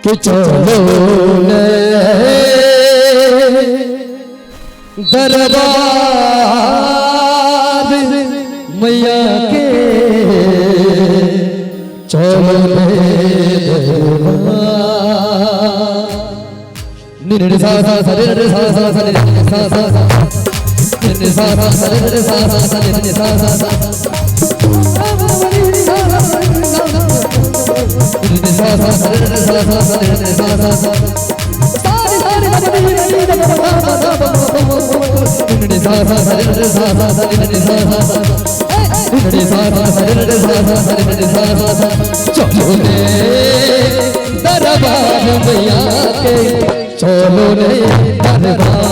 कि चलो दरबार मैया के चलो दरबार मैया के चलो रे दरबार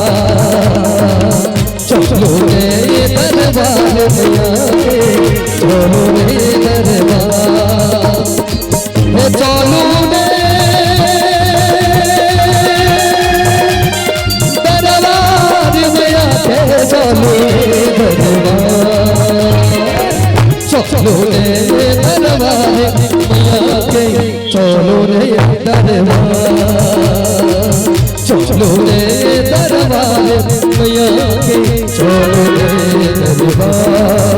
चलो रे दरबार मैया के चलो रे दरबार चलो रे दरबार मैया के चलो रे दरबार चलो रे दरबार मैया के चलो रे दरबार चलो रे दरबार मैया के चलो रे दरबार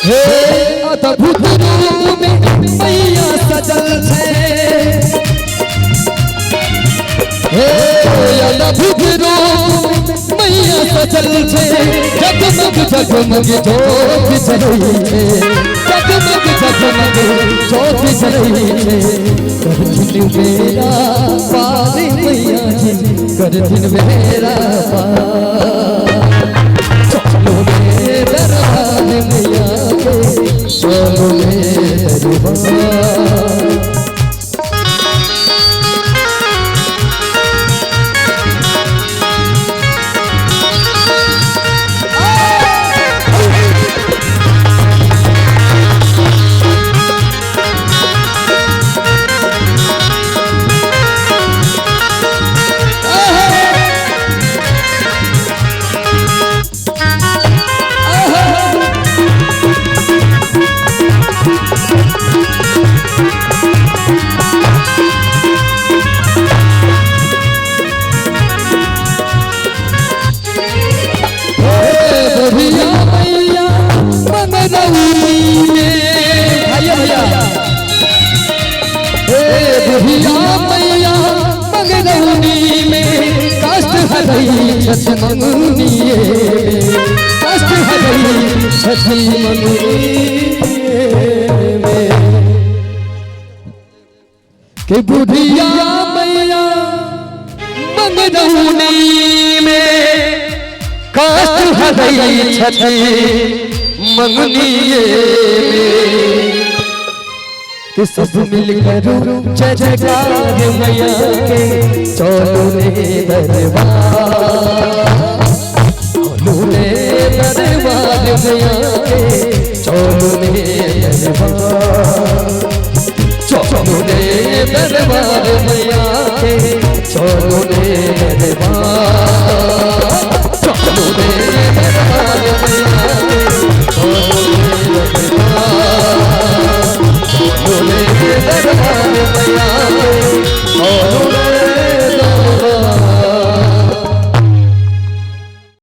अद्भुत रूप में मैया सजल है अद्भुत रूप मैया सजल है जगमग जगमग ज्योत जलई है जगमग जगमग ज्योत जलई है कर दिन मेरा पार मैया जी कर दिन मेरा पार चलो रे दरबार मैया के चलो रे दरबार मैया मंगरौनी में कष्ट हरई छठ मंगनिए कष्ट हरई छठ मंगनिए के बुढ़िया मैया मंगरौनी में कष्ट हरई छठ मंगनिए कि सब मिलकर जय जयकार मैया के चलो रे दरबार चलो रे दरबार मैया के चलो रे दरबार चलो रे दरबार मैया के चलो रे दरबार